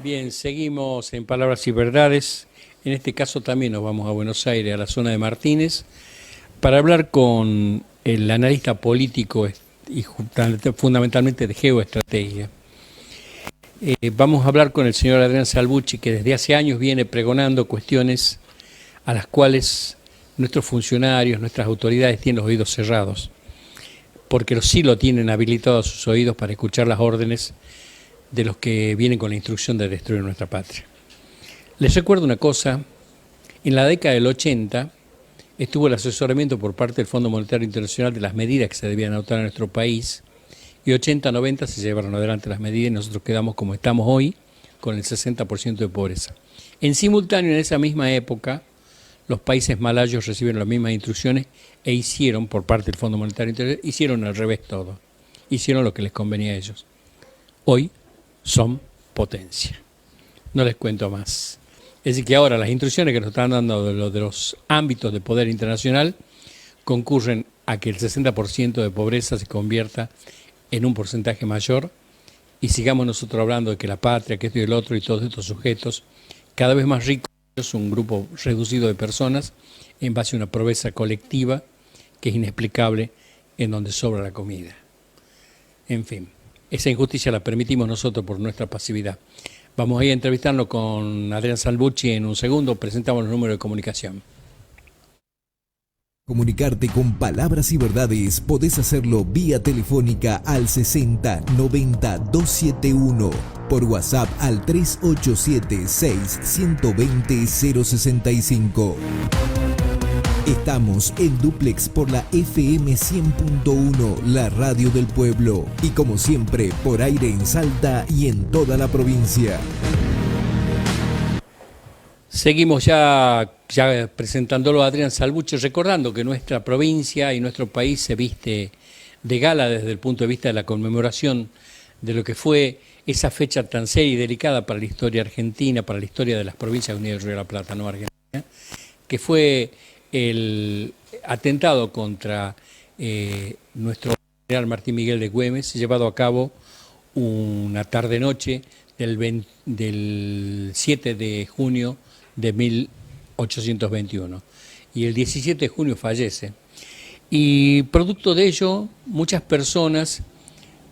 Bien, seguimos en Palabras y Verdades. En este caso también nos vamos a Buenos Aires, a la zona de Martínez, para hablar con el analista político y fundamentalmente de geoestrategia. Vamos a hablar con el señor Adrián Salvucci, que desde hace años viene pregonando cuestiones a las cuales nuestros funcionarios, nuestras autoridades tienen los oídos cerrados, porque sí lo tienen habilitados sus oídos para escuchar las órdenes de los que vienen con la instrucción de destruir nuestra patria. Les recuerdo una cosa, en la década del 80 estuvo el asesoramiento por parte del Fondo Monetario Internacional de las medidas que se debían adoptar en nuestro país, y 80-90 se llevaron adelante las medidas y nosotros quedamos como estamos hoy, con el 60% de pobreza. En simultáneo, en esa misma época, los países malayos recibieron las mismas instrucciones e hicieron, por parte del Fondo Monetario Internacional, hicieron al revés todo. Hicieron lo que les convenía a ellos. Hoy son potencia. No les cuento más. Es decir, que ahora las instrucciones que nos están dando de los ámbitos de poder internacional concurren a que el 60% de pobreza se convierta en un porcentaje mayor y sigamos nosotros hablando de que la patria, que esto y el otro y todos estos sujetos cada vez más ricos, un grupo reducido de personas en base a una pobreza colectiva que es inexplicable, en donde sobra la comida. En fin, esa injusticia la permitimos nosotros por nuestra pasividad. Vamos a ir a entrevistarnos con Adrián Salvucci en un segundo. Presentamos el número de comunicación. Comunicarte con Palabras y Verdades podés hacerlo vía telefónica al 60 90 271, por WhatsApp al 387 6120 065. Estamos en dúplex por la FM 100.1, la radio del pueblo, y como siempre por aire en Salta y en toda la provincia. Seguimos ya presentándolo a Adrián Salvucci, recordando que nuestra provincia y nuestro país se viste de gala desde el punto de vista de la conmemoración de lo que fue esa fecha tan seria y delicada para la historia argentina, para la historia de las provincias unidas del Río de la Plata, no Argentina, que fue el atentado contra nuestro general Martín Miguel de Güemes, llevado a cabo una tarde-noche del 7 de junio de 1821. Y el 17 de junio fallece. Y producto de ello, muchas personas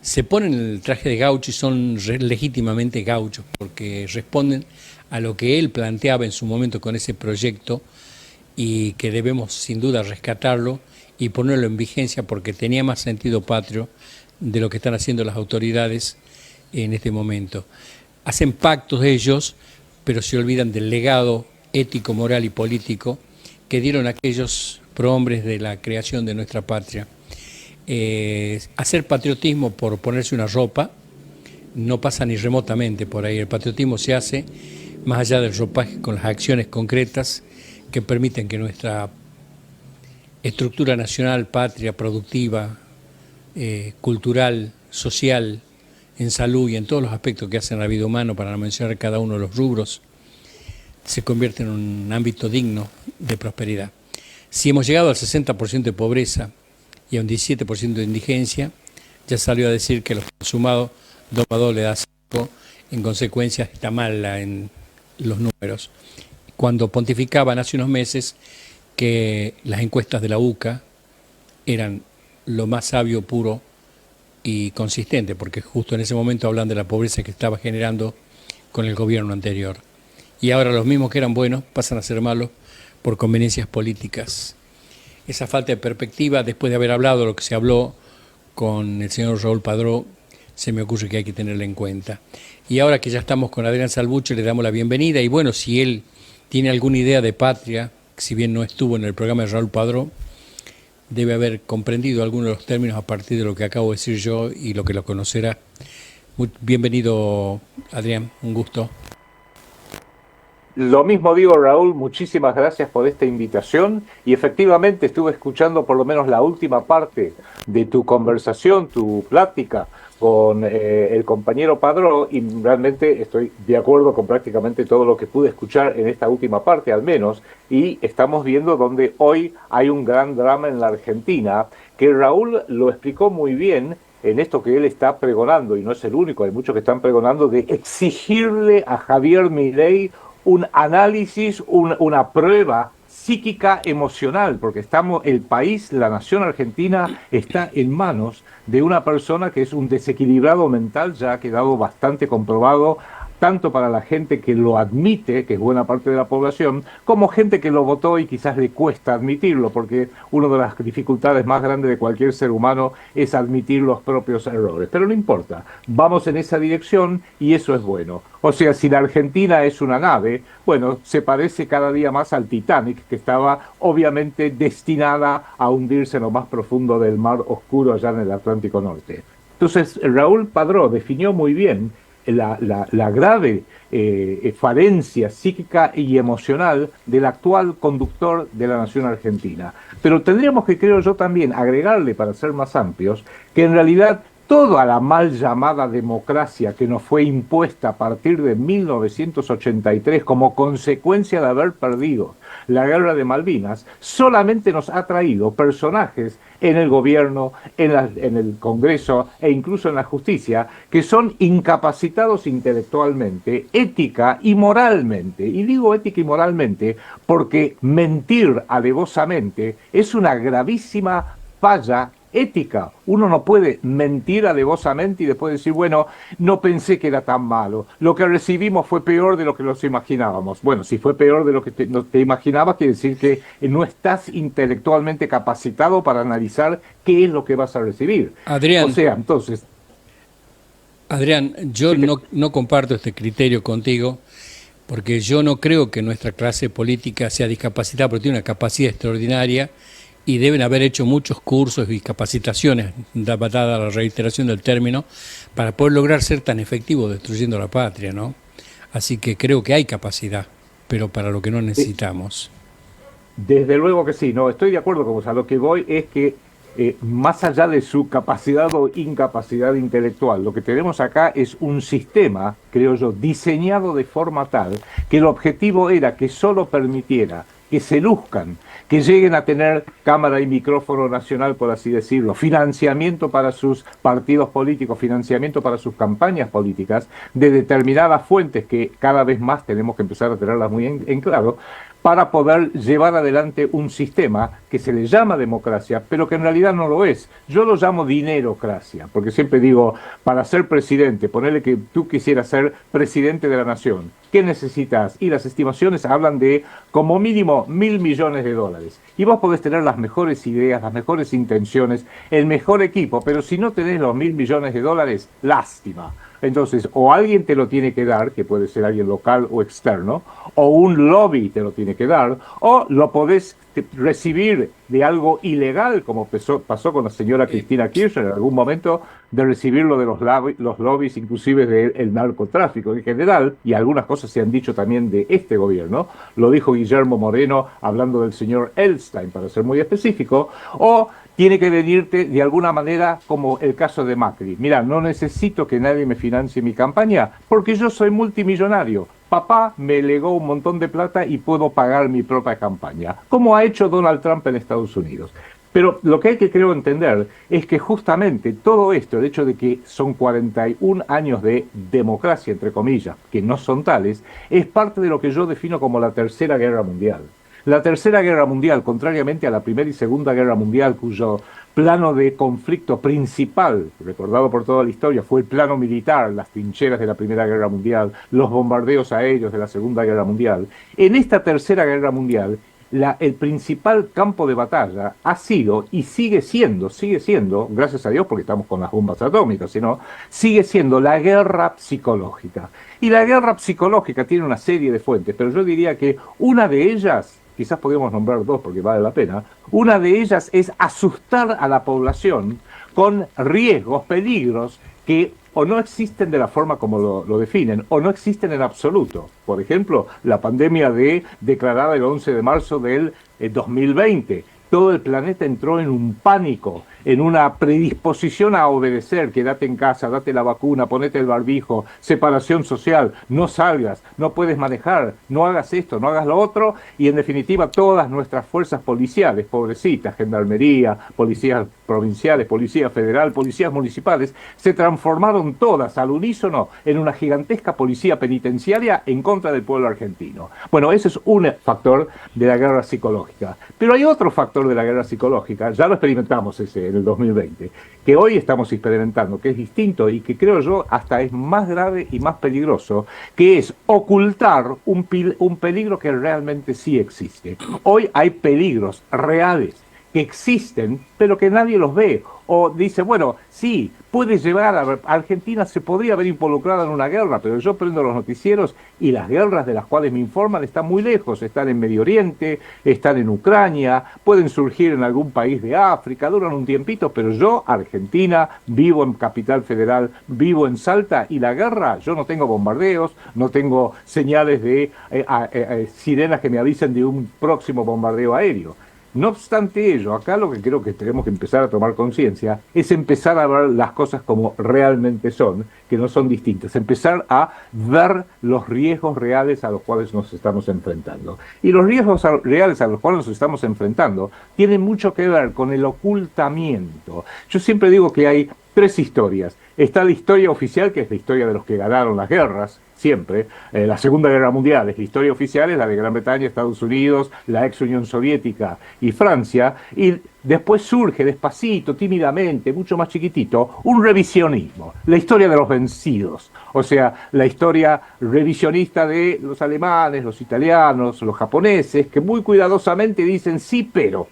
se ponen el traje de gaucho y son legítimamente gauchos, porque responden a lo que él planteaba en su momento con ese proyecto, y que debemos sin duda rescatarlo y ponerlo en vigencia porque tenía más sentido patrio de lo que están haciendo las autoridades en este momento. Hacen pactos ellos, pero se olvidan del legado ético, moral y político que dieron aquellos prohombres de la creación de nuestra patria. Hacer patriotismo por ponerse una ropa no pasa ni remotamente por ahí. El patriotismo se hace más allá del ropaje, con las acciones concretas que permiten que nuestra estructura nacional, patria, productiva, cultural, social, en salud y en todos los aspectos que hacen la vida humana, para no mencionar cada uno de los rubros, se convierte en un ámbito digno de prosperidad. Si hemos llegado al 60% de pobreza y a un 17% de indigencia, ya salió a decir que los consumados domador le da 5, en consecuencia está mal en los números. Cuando pontificaban hace unos meses que las encuestas de la UCA eran lo más sabio, puro y consistente, porque justo en ese momento hablan de la pobreza que estaba generando con el gobierno anterior. Y ahora los mismos que eran buenos pasan a ser malos por conveniencias políticas. Esa falta de perspectiva, después de haber hablado lo que se habló con el señor Raúl Padró, se me ocurre que hay que tenerla en cuenta. Y ahora que ya estamos con Adrián Salvucci, le damos la bienvenida, y bueno, si él tiene alguna idea de patria, si bien no estuvo en el programa de Raúl Padró, debe haber comprendido algunos de los términos a partir de lo que acabo de decir yo y lo que lo conocerá. Bienvenido, Adrián, un gusto. Lo mismo digo, Raúl, muchísimas gracias por esta invitación, y efectivamente estuve escuchando por lo menos la última parte de tu conversación, tu plática con el compañero Padró, y realmente estoy de acuerdo con prácticamente todo lo que pude escuchar en esta última parte al menos, y estamos viendo donde hoy hay un gran drama en la Argentina, que Raúl lo explicó muy bien, en esto que él está pregonando, y no es el único, hay muchos que están pregonando, de exigirle a Javier Milei un análisis, una prueba psíquica emocional, porque el país, la nación argentina, está en manos de una persona que es un desequilibrado mental, ya ha quedado bastante comprobado, tanto para la gente que lo admite, que es buena parte de la población, como gente que lo votó y quizás le cuesta admitirlo, porque una de las dificultades más grandes de cualquier ser humano es admitir los propios errores. Pero no importa, vamos en esa dirección y eso es bueno. O sea, si la Argentina es una nave, bueno, se parece cada día más al Titanic, que estaba obviamente destinada a hundirse en lo más profundo del mar oscuro allá en el Atlántico Norte. Entonces, Raúl Padró definió muy bien la grave falencia psíquica y emocional del actual conductor de la nación argentina. Pero tendríamos que, creo yo, también agregarle, para ser más amplios, que en realidad toda la mal llamada democracia que nos fue impuesta a partir de 1983 como consecuencia de haber perdido la guerra de Malvinas, solamente nos ha traído personajes en el gobierno, en el Congreso e incluso en la justicia, que son incapacitados intelectualmente, ética y moralmente. Y digo ética y moralmente porque mentir alevosamente es una gravísima falla ética. Uno no puede mentir alevosamente y después decir, bueno, no pensé que era tan malo. Lo que recibimos fue peor de lo que nos imaginábamos. Bueno, si fue peor de lo que te imaginabas, quiere decir que no estás intelectualmente capacitado para analizar qué es lo que vas a recibir. Adrián, o sea, entonces... Adrián, yo no comparto este criterio contigo, porque yo no creo que nuestra clase política sea discapacitada, porque tiene una capacidad extraordinaria y deben haber hecho muchos cursos y capacitaciones, dada la reiteración del término, para poder lograr ser tan efectivos destruyendo la patria, ¿no? Así que creo que hay capacidad, pero para lo que no necesitamos. Desde luego que sí, no, estoy de acuerdo con vos. A lo que voy es que más allá de su capacidad o incapacidad intelectual, lo que tenemos acá es un sistema, creo yo, diseñado de forma tal que el objetivo era que solo permitiera que se luzcan, que lleguen a tener cámara y micrófono nacional, por así decirlo, financiamiento para sus partidos políticos, financiamiento para sus campañas políticas, de determinadas fuentes que cada vez más tenemos que empezar a tenerlas muy en claro, para poder llevar adelante un sistema que se le llama democracia, pero que en realidad no lo es. Yo lo llamo dinerocracia, porque siempre digo, para ser presidente, ponerle que tú quisieras ser presidente de la nación, ¿qué necesitas? Y las estimaciones hablan de como mínimo $1.000 millones. Y vos podés tener las mejores ideas, las mejores intenciones, el mejor equipo, pero si no tenés los $1.000 millones, lástima. Entonces, o alguien te lo tiene que dar, que puede ser alguien local o externo, o un lobby te lo tiene que dar, o lo podés recibir de algo ilegal, como pasó con la señora Cristina Kirchner en algún momento, de recibirlo de los lobbies, inclusive del narcotráfico en general, y algunas cosas se han dicho también de este gobierno, lo dijo Guillermo Moreno hablando del señor Elstein, para ser muy específico, o tiene que venirte de alguna manera como el caso de Macri. Mira, no necesito que nadie me financie mi campaña porque yo soy multimillonario. Papá me legó un montón de plata y puedo pagar mi propia campaña, como ha hecho Donald Trump en Estados Unidos. Pero lo que hay que, creo, entender es que justamente todo esto, el hecho de que son 41 años de democracia, entre comillas, que no son tales, es parte de lo que yo defino como la Tercera Guerra Mundial. La Tercera Guerra Mundial, contrariamente a la Primera y Segunda Guerra Mundial, cuyo plano de conflicto principal, recordado por toda la historia, fue el plano militar, las trincheras de la Primera Guerra Mundial, los bombardeos aéreos de la Segunda Guerra Mundial. En esta Tercera Guerra Mundial, el principal campo de batalla ha sido y sigue siendo, gracias a Dios porque estamos con las bombas atómicas, sino sigue siendo la guerra psicológica. Y la guerra psicológica tiene una serie de fuentes, pero yo diría que una de ellas, quizás podríamos nombrar dos porque vale la pena, una de ellas es asustar a la población con riesgos, peligros que o no existen de la forma como lo definen, o no existen en absoluto. Por ejemplo, la pandemia declarada el 11 de marzo del 2020. Todo el planeta entró en un pánico en una predisposición a obedecer, quédate en casa, date la vacuna, ponete el barbijo, separación social, no salgas, no puedes manejar, no hagas esto, no hagas lo otro, y en definitiva todas nuestras fuerzas policiales, pobrecitas, gendarmería, policías provinciales, policía federal, policías municipales, se transformaron todas al unísono en una gigantesca policía penitenciaria en contra del pueblo argentino. Bueno, ese es un factor de la guerra psicológica. Pero hay otro factor de la guerra psicológica, ya lo experimentamos ese en el 2020, que hoy estamos experimentando, que es distinto y que creo yo hasta es más grave y más peligroso, que es ocultar un peligro que realmente sí existe. Hoy hay peligros reales que existen, pero que nadie los ve. O dice, bueno, sí, puede llevar a Argentina, se podría haber involucrado en una guerra, pero yo prendo los noticieros y las guerras de las cuales me informan están muy lejos, están en Medio Oriente, están en Ucrania, pueden surgir en algún país de África, duran un tiempito, pero yo, Argentina, vivo en Capital Federal, vivo en Salta, y la guerra, yo no tengo bombardeos, no tengo señales de sirenas que me avisen de un próximo bombardeo aéreo. No obstante ello, acá lo que creo que tenemos que empezar a tomar conciencia es empezar a ver las cosas como realmente son, que no son distintas, empezar a ver los riesgos reales a los cuales nos estamos enfrentando. Y los riesgos reales a los cuales nos estamos enfrentando tienen mucho que ver con el ocultamiento. Yo siempre digo que hay tres historias. Está la historia oficial, que es la historia de los que ganaron las guerras, siempre. La Segunda Guerra Mundial es la historia oficial, es la de Gran Bretaña, Estados Unidos, la ex Unión Soviética y Francia, y después surge despacito, tímidamente, mucho más chiquitito, un revisionismo, la historia de los vencidos, o sea, la historia revisionista de los alemanes, los italianos, los japoneses, que muy cuidadosamente dicen sí, pero.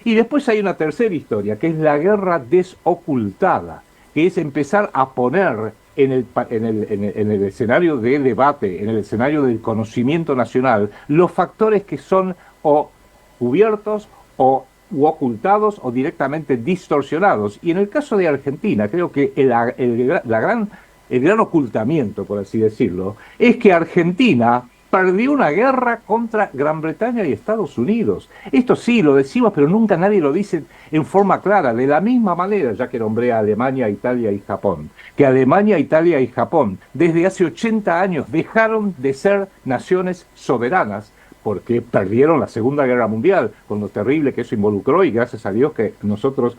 Y después hay una tercera historia, que es la guerra desocultada, que es empezar a poner en el escenario de debate, en el escenario del conocimiento nacional, los factores que son o cubiertos o ocultados o directamente distorsionados. Y en el caso de Argentina, creo que el gran ocultamiento, por así decirlo, es que Argentina perdió una guerra contra Gran Bretaña y Estados Unidos. Esto sí, lo decimos, pero nunca nadie lo dice en forma clara. De la misma manera, ya que nombré a Alemania, Italia y Japón, que Alemania, Italia y Japón desde hace 80 años dejaron de ser naciones soberanas porque perdieron la Segunda Guerra Mundial, con lo terrible que eso involucró, y gracias a Dios que nosotros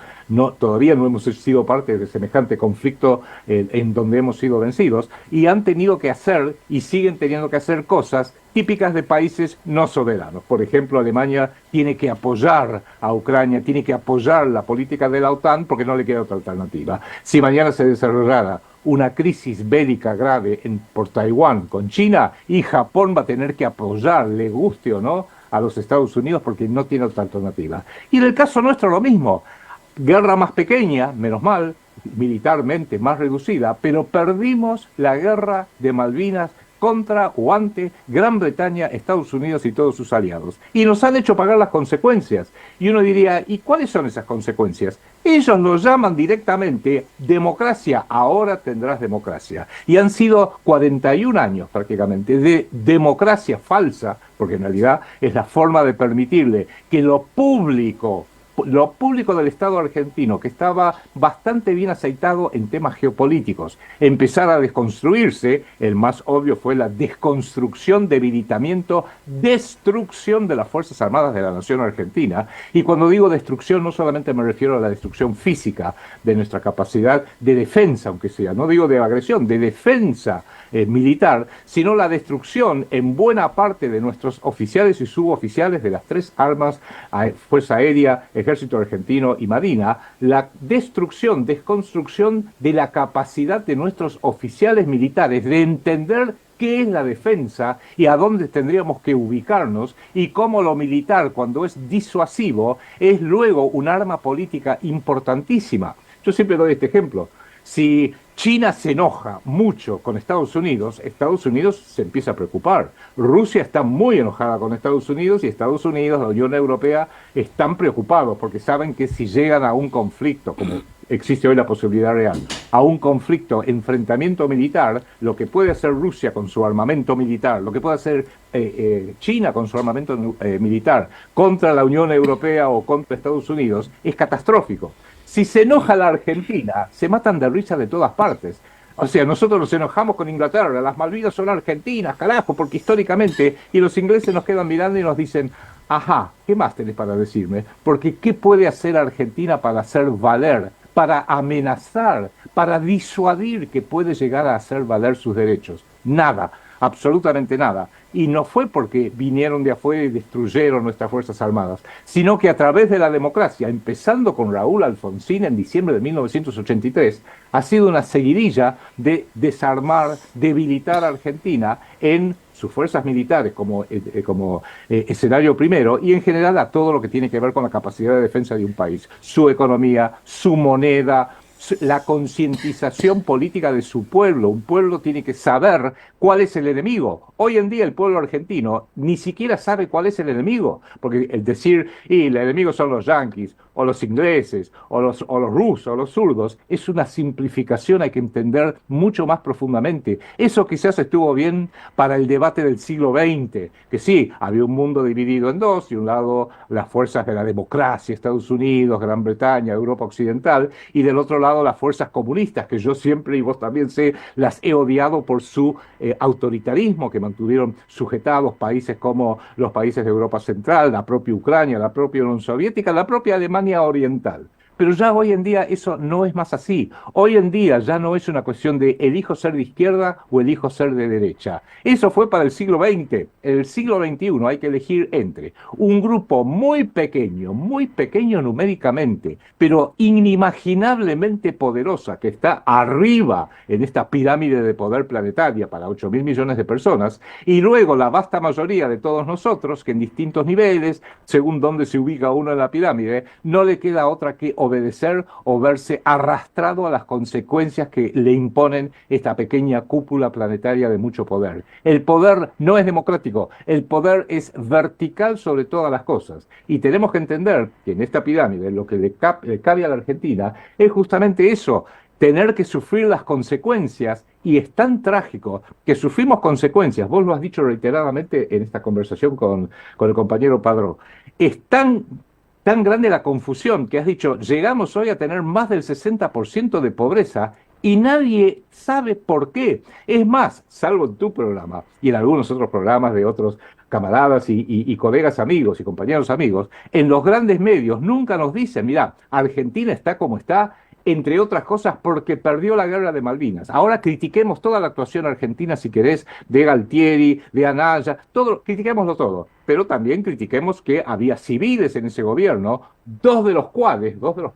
todavía no hemos sido parte de semejante conflicto en donde hemos sido vencidos, y han tenido que hacer, y siguen teniendo que hacer cosas típicas de países no soberanos. Por ejemplo, Alemania tiene que apoyar a Ucrania, tiene que apoyar la política de la OTAN porque no le queda otra alternativa. Si mañana se desarrollara una crisis bélica grave por Taiwán con China, y Japón va a tener que apoyar, le guste o no, a los Estados Unidos porque no tiene otra alternativa. Y en el caso nuestro lo mismo, guerra más pequeña, menos mal, militarmente más reducida, pero perdimos la guerra de Malvinas contra o ante Gran Bretaña, Estados Unidos y todos sus aliados. Y nos han hecho pagar las consecuencias. Y uno diría, ¿y cuáles son esas consecuencias? Ellos lo llaman directamente democracia, ahora tendrás democracia. Y han sido 41 años prácticamente de democracia falsa, porque en realidad es la forma de permitirle que lo público del Estado argentino, que estaba bastante bien aceitado en temas geopolíticos, empezar a desconstruirse. El más obvio fue la desconstrucción, debilitamiento, destrucción de las Fuerzas Armadas de la Nación Argentina. Y cuando digo destrucción, no solamente me refiero a la destrucción física de nuestra capacidad de defensa, aunque sea, no digo de agresión, de defensa militar, sino la destrucción en buena parte de nuestros oficiales y suboficiales de las tres armas, Fuerza Aérea, Ejército Argentino y Marina, la destrucción, desconstrucción de la capacidad de nuestros oficiales militares de entender qué es la defensa y a dónde tendríamos que ubicarnos, y cómo lo militar, cuando es disuasivo, es luego un arma política importantísima. Yo siempre doy este ejemplo. Si China se enoja mucho con Estados Unidos se empieza a preocupar. Rusia está muy enojada con Estados Unidos, y Estados Unidos, la Unión Europea, están preocupados porque saben que si llegan a un conflicto, como existe hoy la posibilidad real, a un conflicto, enfrentamiento militar, lo que puede hacer Rusia con su armamento militar, lo que puede hacer China con su armamento militar contra la Unión Europea o contra Estados Unidos, es catastrófico. Si se enoja la Argentina, se matan de risa de todas partes. O sea, nosotros nos enojamos con Inglaterra, las Malvinas son argentinas, carajo, porque históricamente, y los ingleses nos quedan mirando y nos dicen, ajá, ¿qué más tenés para decirme? Porque ¿qué puede hacer Argentina para hacer valer, para amenazar, para disuadir que puede llegar a hacer valer sus derechos? Nada, absolutamente nada. Y no fue porque vinieron de afuera y destruyeron nuestras Fuerzas Armadas, sino que a través de la democracia, empezando con Raúl Alfonsín en diciembre de 1983, ha sido una seguidilla de desarmar, debilitar a Argentina en sus fuerzas militares como escenario primero y en general a todo lo que tiene que ver con la capacidad de defensa de un país, su economía, su moneda, la concientización política de su pueblo. Un pueblo tiene que saber cuál es el enemigo. Hoy en día el pueblo argentino ni siquiera sabe cuál es el enemigo, porque el decir, y el enemigo son los yanquis, o los ingleses, o los rusos, o los zurdos, es una simplificación, hay que entender mucho más profundamente. Eso quizás estuvo bien para el debate del siglo XX, que sí, había un mundo dividido en dos, de un lado las fuerzas de la democracia, Estados Unidos, Gran Bretaña, Europa Occidental, y del otro lado las fuerzas comunistas, que yo siempre, y vos también sé, las he odiado por su autoritarismo, que mantuvieron sujetados países como los países de Europa Central, la propia Ucrania, la propia Unión Soviética, la propia Alemania Oriental. Pero ya hoy en día eso no es más así. Hoy en día ya no es una cuestión de elijo ser de izquierda o elijo ser de derecha. Eso fue para el siglo XX. En el siglo XXI hay que elegir entre un grupo muy pequeño numéricamente, pero inimaginablemente poderosa, que está arriba en esta pirámide de poder planetaria para 8.000 millones de personas, y luego la vasta mayoría de todos nosotros, que en distintos niveles, según dónde se ubica uno en la pirámide, no le queda otra que obedecer o verse arrastrado a las consecuencias que le imponen esta pequeña cúpula planetaria de mucho poder. El poder no es democrático, el poder es vertical sobre todas las cosas. Y tenemos que entender que en esta pirámide lo que le cabe a la Argentina es justamente eso, tener que sufrir las consecuencias, y es tan trágico que sufrimos consecuencias, vos lo has dicho reiteradamente en esta conversación con el compañero Padró, es tan grande la confusión que has dicho, llegamos hoy a tener más del 60% de pobreza y nadie sabe por qué. Es más, salvo en tu programa y en algunos otros programas de otros camaradas y colegas amigos y compañeros amigos, en los grandes medios nunca nos dicen, mira, Argentina está como está, entre otras cosas porque perdió la guerra de Malvinas. Ahora critiquemos toda la actuación argentina, si querés, de Galtieri, de Anaya, critiquémoslo todo, pero también critiquemos que había civiles en ese gobierno, dos de los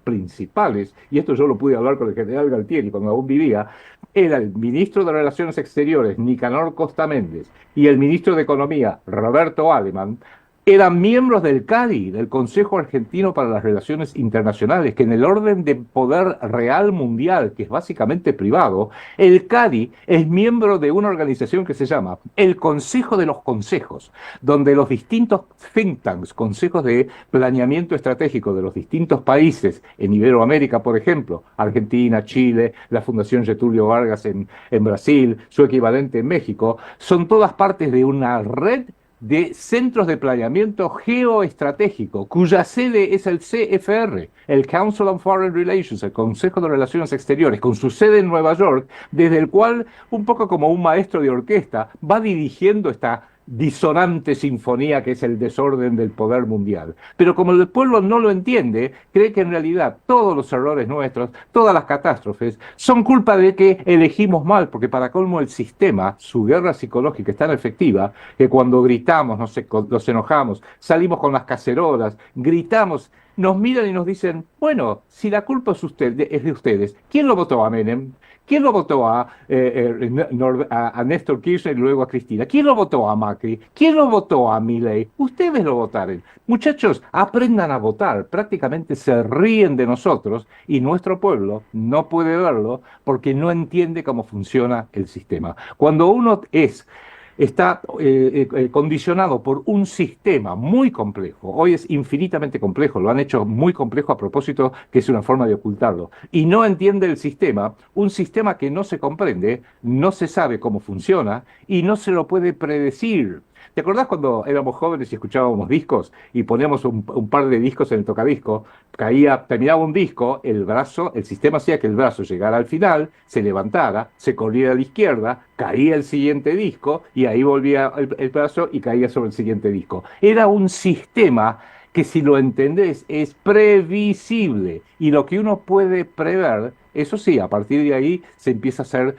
principales, y esto yo lo pude hablar con el general Galtieri cuando aún vivía, era el ministro de Relaciones Exteriores, Nicanor Costa Méndez, y el ministro de Economía, Roberto Aleman, eran miembros del CARI, del Consejo Argentino para las Relaciones Internacionales, que en el orden de poder real mundial, que es básicamente privado, el CARI es miembro de una organización que se llama el Consejo de los Consejos, donde los distintos think tanks, consejos de planeamiento estratégico de los distintos países, en Iberoamérica, por ejemplo, Argentina, Chile, la Fundación Getúlio Vargas en Brasil, su equivalente en México, son todas partes de una red de centros de planeamiento geoestratégico, cuya sede es el CFR, el Council on Foreign Relations, el Consejo de Relaciones Exteriores, con su sede en Nueva York, desde el cual, un poco como un maestro de orquesta, va dirigiendo esta disonante sinfonía que es el desorden del poder mundial. Pero como el pueblo no lo entiende, cree que en realidad todos los errores nuestros, todas las catástrofes, son culpa de que elegimos mal, porque para colmo el sistema, su guerra psicológica es tan efectiva que cuando gritamos, nos enojamos, salimos con las cacerolas, gritamos, nos miran y nos dicen, bueno, si la culpa es de ustedes, ¿quién lo votó a Menem? ¿Quién lo votó a Néstor Kirchner y luego a Cristina? ¿Quién lo votó a Macri? ¿Quién lo votó a Milei? Ustedes lo votaron. Muchachos, aprendan a votar. Prácticamente se ríen de nosotros y nuestro pueblo no puede verlo porque no entiende cómo funciona el sistema. Cuando uno está condicionado por un sistema muy complejo. Hoy es infinitamente complejo, lo han hecho muy complejo a propósito, que es una forma de ocultarlo. Y no entiende el sistema, un sistema que no se comprende, no se sabe cómo funciona y no se lo puede predecir. ¿Te acordás cuando éramos jóvenes y escuchábamos discos y poníamos un par de discos en el tocadisco? Terminaba un disco, el sistema hacía que el brazo llegara al final, se levantara, se corriera a la izquierda, caía el siguiente disco y ahí volvía el brazo y caía sobre el siguiente disco. Era un sistema que, si lo entendés, es previsible, y lo que uno puede prever, eso sí, a partir de ahí se empieza a ser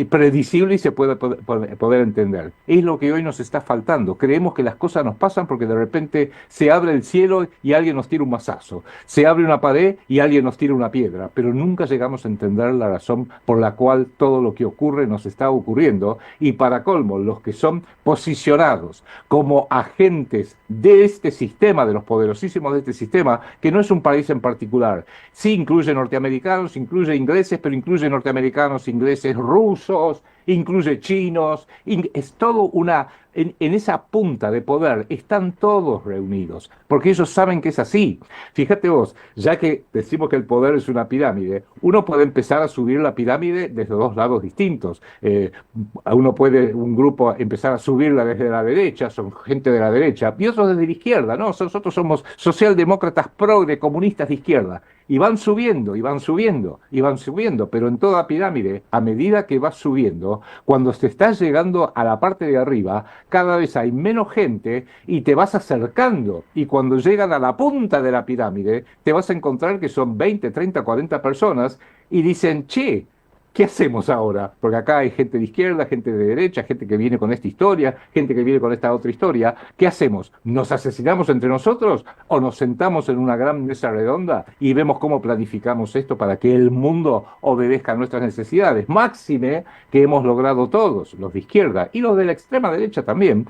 predecible y se puede poder entender. Es lo que hoy nos está faltando. Creemos que las cosas nos pasan porque de repente se abre el cielo y alguien nos tira un mazazo, se abre una pared y alguien nos tira una piedra, pero nunca llegamos a entender la razón por la cual todo lo que ocurre nos está ocurriendo. Y para colmo, los que son posicionados como agentes de este sistema, de los poderosísimos de este sistema, que no es un país en particular, sí incluye norteamericanos, incluye ingleses, pero incluye norteamericanos, ingleses, rusos, incluye chinos, es todo en esa punta de poder están todos reunidos, porque ellos saben que es así. Fíjate vos, ya que decimos que el poder es una pirámide, uno puede empezar a subir la pirámide desde dos lados distintos. Un grupo empezar a subirla desde la derecha, son gente de la derecha, y otros desde la izquierda, ¿no? Nosotros somos socialdemócratas progre, comunistas de izquierda. Y van subiendo, y van subiendo, y van subiendo, pero en toda pirámide, a medida que vas subiendo, cuando te estás llegando a la parte de arriba, cada vez hay menos gente y te vas acercando. Y cuando llegan a la punta de la pirámide, te vas a encontrar que son 20, 30, 40 personas y dicen, che, ¿qué hacemos ahora? Porque acá hay gente de izquierda, gente de derecha, gente que viene con esta historia, gente que viene con esta otra historia. ¿Qué hacemos? ¿Nos asesinamos entre nosotros o nos sentamos en una gran mesa redonda y vemos cómo planificamos esto para que el mundo obedezca a nuestras necesidades? Máxime que hemos logrado todos, los de izquierda y los de la extrema derecha también,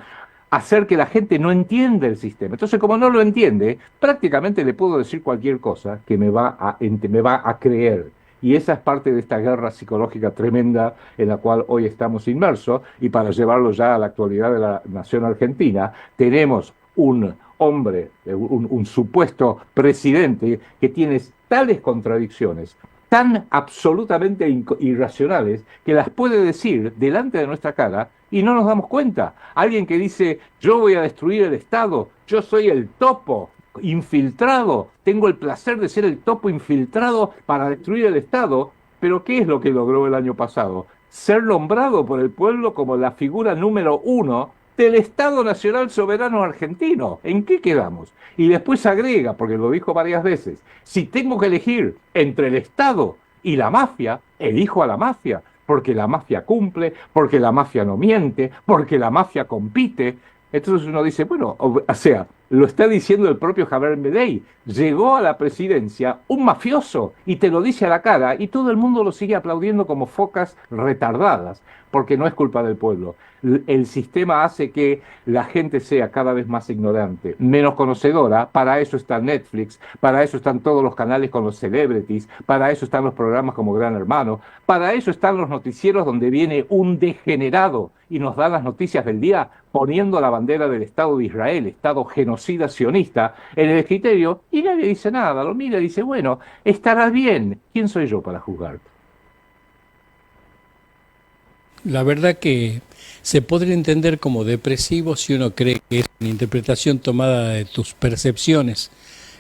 hacer que la gente no entienda el sistema. Entonces, como no lo entiende, prácticamente le puedo decir cualquier cosa que me va a creer. Y esa es parte de esta guerra psicológica tremenda en la cual hoy estamos inmersos. Y para llevarlo ya a la actualidad de la nación argentina, tenemos un hombre, un supuesto presidente que tiene tales contradicciones, tan absolutamente irracionales, que las puede decir delante de nuestra cara y no nos damos cuenta. Alguien que dice, yo voy a destruir el Estado, yo soy el topo infiltrado, tengo el placer de ser el topo infiltrado para destruir el Estado, pero ¿qué es lo que logró el año pasado? Ser nombrado por el pueblo como la figura número 1 del Estado Nacional Soberano Argentino. ¿En qué quedamos? Y después agrega, porque lo dijo varias veces, si tengo que elegir entre el Estado y la mafia, elijo a la mafia, porque la mafia cumple, porque la mafia no miente, porque la mafia compite. Entonces uno dice, bueno, o sea, lo está diciendo el propio Javier Milei, llegó a la presidencia un mafioso y te lo dice a la cara y todo el mundo lo sigue aplaudiendo como focas retardadas, porque no es culpa del pueblo. El sistema hace que la gente sea cada vez más ignorante, menos conocedora. Para eso está Netflix, para eso están todos los canales con los celebrities, para eso están los programas como Gran Hermano, para eso están los noticieros donde viene un degenerado y nos da las noticias del día poniendo la bandera del Estado de Israel, Estado genocida sionista, en el escritorio, y nadie dice nada, lo mira y dice, bueno, estará bien, ¿quién soy yo para juzgar? La verdad que se podría entender como depresivo si uno cree que es una interpretación tomada de tus percepciones.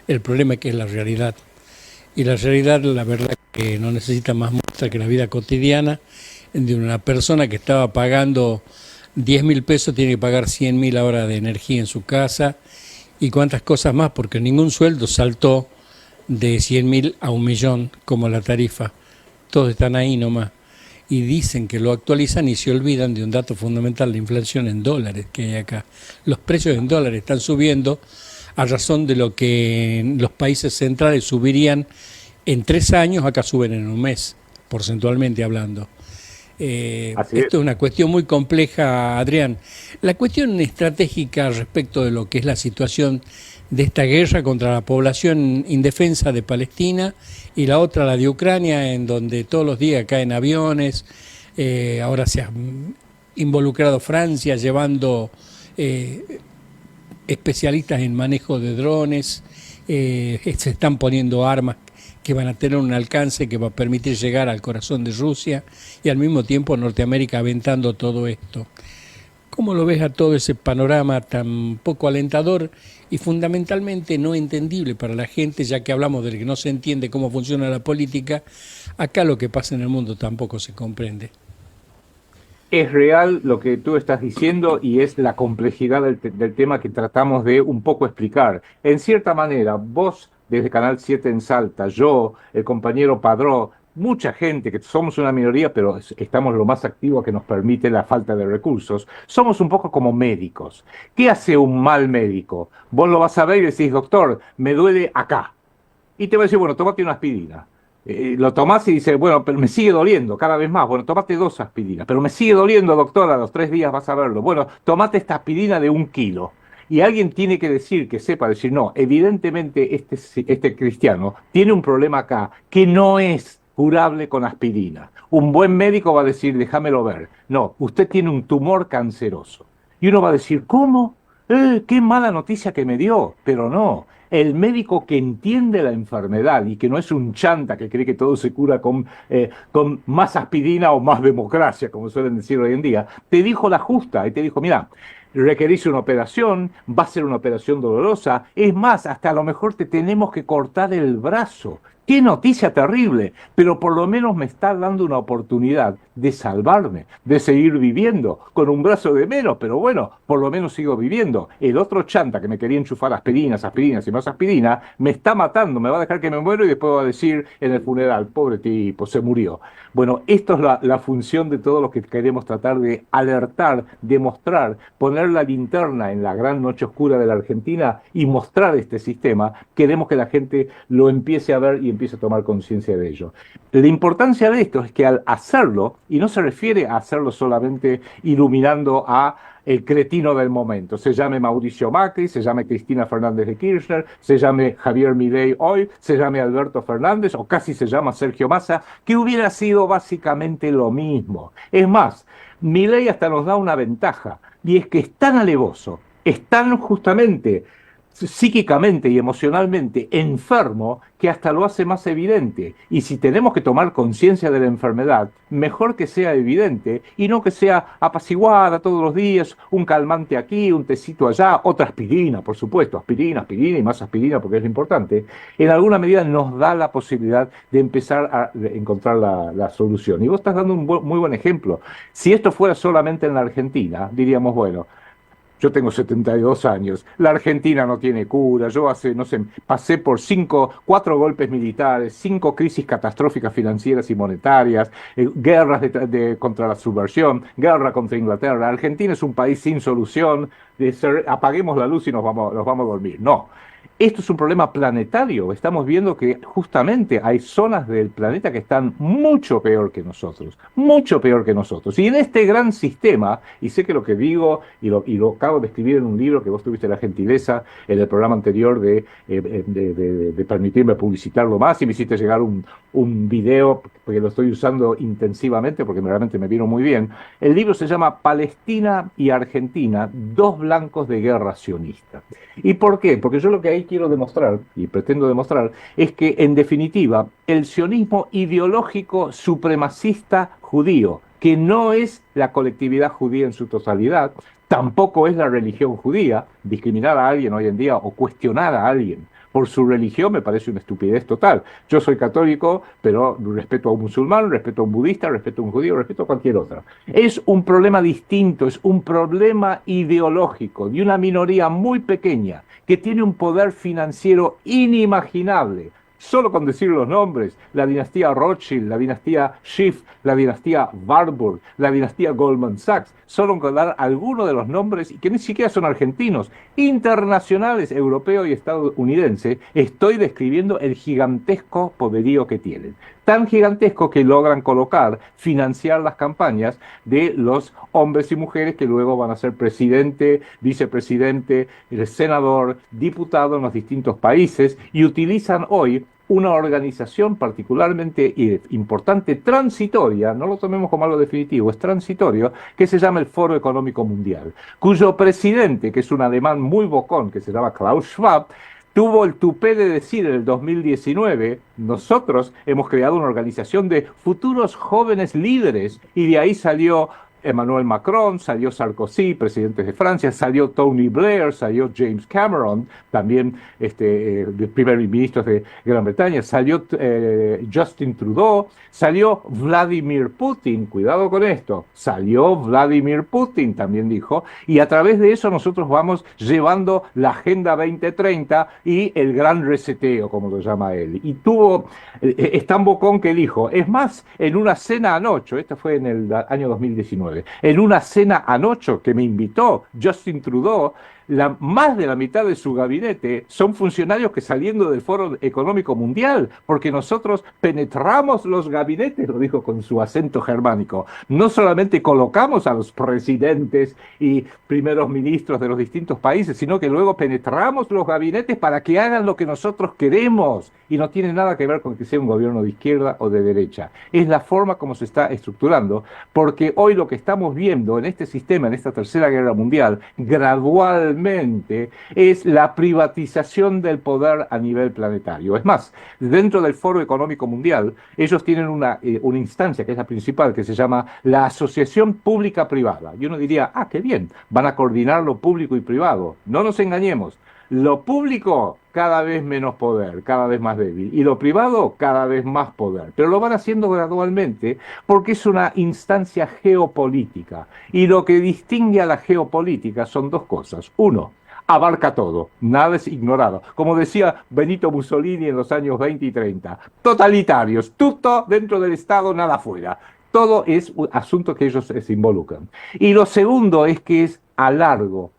El problema es que es la realidad. Y la realidad, la verdad que no necesita más muestra que la vida cotidiana de una persona que estaba pagando 10.000 pesos, tiene que pagar 100.000 ahora de energía en su casa y cuántas cosas más, porque ningún sueldo saltó de 100.000 a 1.000.000 como la tarifa. Todos están ahí nomás. Y dicen que lo actualizan y se olvidan de un dato fundamental, la inflación en dólares que hay acá. Los precios en dólares están subiendo a razón de lo que en los países centrales subirían en 3 años, acá suben en un mes, porcentualmente hablando. Esto es una cuestión muy compleja, Adrián. La cuestión estratégica respecto de lo que es la situación de esta guerra contra la población indefensa de Palestina y la otra, la de Ucrania, en donde todos los días caen aviones. Ahora se ha involucrado Francia llevando especialistas en manejo de drones. Se están poniendo armas que van a tener un alcance que va a permitir llegar al corazón de Rusia y al mismo tiempo Norteamérica aventando todo esto. ¿Cómo lo ves a todo ese panorama tan poco alentador y fundamentalmente no entendible para la gente, ya que hablamos de que no se entiende cómo funciona la política? Acá lo que pasa en el mundo tampoco se comprende. Es real lo que tú estás diciendo y es la complejidad del tema que tratamos de un poco explicar. En cierta manera, vos desde Canal 7 en Salta, yo, el compañero Padró, mucha gente, que somos una minoría, pero estamos lo más activos que nos permite la falta de recursos, somos un poco como médicos. ¿Qué hace un mal médico? Vos lo vas a ver y decís, doctor, me duele acá. Y te va a decir, bueno, tómate una aspirina. Lo tomás y dices, bueno, pero me sigue doliendo cada vez más. Bueno, tomate 2 aspirinas. Pero me sigue doliendo, doctor, a los 3 días vas a verlo. Bueno, tomate esta aspirina de 1 kilo. Y alguien tiene que decir, que sepa decir, no, evidentemente este cristiano tiene un problema acá que no es curable con aspirina. Un buen médico va a decir, déjamelo ver. No, usted tiene un tumor canceroso. Y uno va a decir, ¿cómo? Qué mala noticia que me dio. Pero no. El médico que entiende la enfermedad y que no es un chanta que cree que todo se cura con más aspirina o más democracia, como suelen decir hoy en día, te dijo la justa y te dijo, mira, requerís una operación, va a ser una operación dolorosa, es más, hasta a lo mejor te tenemos que cortar el brazo. Qué noticia terrible, pero por lo menos me está dando una oportunidad de salvarme, de seguir viviendo, con un brazo de menos, pero bueno, por lo menos sigo viviendo. El otro chanta que me quería enchufar aspirinas y más aspirina, me está matando, me va a dejar que me muero y después va a decir en el funeral, pobre tipo, se murió. Bueno, esto es la función de todo lo que queremos tratar de alertar, demostrar, poner la linterna en la gran noche oscura de la Argentina y mostrar este sistema. Queremos que la gente lo empiece a ver y empiece a tomar conciencia de ello. La importancia de esto es que al hacerlo, y no se refiere a hacerlo solamente iluminando a el cretino del momento, se llame Mauricio Macri, se llame Cristina Fernández de Kirchner, se llame Javier Milei hoy, se llame Alberto Fernández o casi se llama Sergio Massa, que hubiera sido básicamente lo mismo. Es más, Milei hasta nos da una ventaja, y es que es tan alevoso, es tan justamente psíquicamente y emocionalmente enfermo que hasta lo hace más evidente. Y si tenemos que tomar conciencia de la enfermedad, mejor que sea evidente y no que sea apaciguada todos los días, un calmante aquí, un tecito allá, otra aspirina, por supuesto, aspirina y más aspirina porque es lo importante. En alguna medida nos da la posibilidad de empezar a encontrar la solución. Y vos estás dando un muy buen ejemplo. Si esto fuera solamente en la Argentina, diríamos, bueno, yo tengo 72 años, la Argentina no tiene cura, yo pasé por 4 golpes militares, 5 crisis catastróficas financieras y monetarias, guerras contra la subversión, guerra contra Inglaterra. La Argentina es un país sin solución, apaguemos la luz y nos vamos a dormir. No. Esto es un problema planetario. Estamos viendo que justamente hay zonas del planeta que están mucho peor que nosotros, mucho peor que nosotros. Y en este gran sistema, y sé que lo que digo, y lo acabo de escribir en un libro que vos tuviste la gentileza en el programa anterior de permitirme publicitarlo más, y me hiciste llegar un video, porque lo estoy usando intensivamente, porque realmente me vino muy bien. El libro se llama Palestina y Argentina, 2 blancos de guerra sionista. ¿Y por qué? Porque yo lo que ahí quiero demostrar, y pretendo demostrar, es que, en definitiva, el sionismo ideológico supremacista judío, que no es la colectividad judía en su totalidad, tampoco es la religión judía. Discriminar a alguien hoy en día o cuestionar a alguien por su religión me parece una estupidez total. Yo soy católico, pero respeto a un musulmán, respeto a un budista, respeto a un judío, respeto a cualquier otro. Es un problema distinto, es un problema ideológico de una minoría muy pequeña que tiene un poder financiero inimaginable. Solo con decir los nombres, la dinastía Rothschild, la dinastía Schiff, la dinastía Warburg, la dinastía Goldman Sachs, solo con dar algunos de los nombres, y que ni siquiera son argentinos, internacionales, europeo y estadounidense, estoy describiendo el gigantesco poderío que tienen. Tan gigantesco que logran financiar las campañas de los hombres y mujeres que luego van a ser presidente, vicepresidente, senador, diputado en los distintos países, y utilizan hoy una organización particularmente importante, transitoria, no lo tomemos como algo definitivo, es transitorio, que se llama el Foro Económico Mundial, cuyo presidente, que es un alemán muy bocón, que se llama Klaus Schwab, tuvo el tupé de decir en el 2019, nosotros hemos creado una organización de futuros jóvenes líderes, y de ahí salió Emmanuel Macron, salió Sarkozy, presidentes de Francia, salió Tony Blair, salió James Cameron, también primer ministro de Gran Bretaña, salió Justin Trudeau, salió Vladimir Putin, cuidado con esto, salió Vladimir Putin, también dijo, y a través de eso nosotros vamos llevando la Agenda 2030 y el gran reseteo, como lo llama él. Y es tan bocón que dijo, es más, en una cena anoche, esto fue en el año 2019, en una cena anoche que me invitó Justin Trudeau, más de la mitad de su gabinete son funcionarios que saliendo del Foro Económico Mundial, porque nosotros penetramos los gabinetes, lo dijo con su acento germánico. No solamente colocamos a los presidentes y primeros ministros de los distintos países, sino que luego penetramos los gabinetes para que hagan lo que nosotros queremos. Y no tiene nada que ver con que sea un gobierno de izquierda o de derecha. Es la forma como se está estructurando, porque hoy lo que estamos viendo en este sistema, en esta tercera guerra mundial, gradualmente es la privatización del poder a nivel planetario. Es más, dentro del Foro Económico Mundial, ellos tienen una instancia que es la principal, que se llama la Asociación Pública-Privada. Y uno diría, qué bien, van a coordinar lo público y privado. No nos engañemos. Lo público, cada vez menos poder, cada vez más débil, y lo privado, cada vez más poder. Pero lo van haciendo gradualmente porque es una instancia geopolítica. Y lo que distingue a la geopolítica son dos cosas. Uno, abarca todo, nada es ignorado. Como decía Benito Mussolini en los años 20 y 30, totalitarios, tutto dentro del Estado, nada fuera. Todo es un asunto que ellos se involucran. Y lo segundo es que es a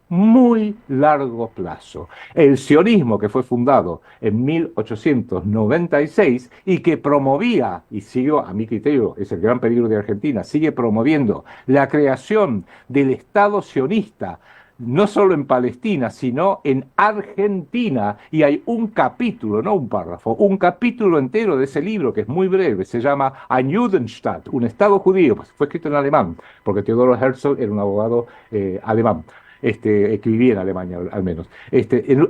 muy largo plazo. El sionismo, que fue fundado en 1896 y que promovía, y sigue, a mi criterio, es el gran peligro de Argentina, sigue promoviendo la creación del Estado sionista, no solo en Palestina, sino en Argentina, y hay un capítulo, no un párrafo, un capítulo entero de ese libro, que es muy breve, se llama Ein Judenstaat, un Estado judío, pues fue escrito en alemán, porque Theodor Herzl era un abogado alemán, que vivía en Alemania al menos.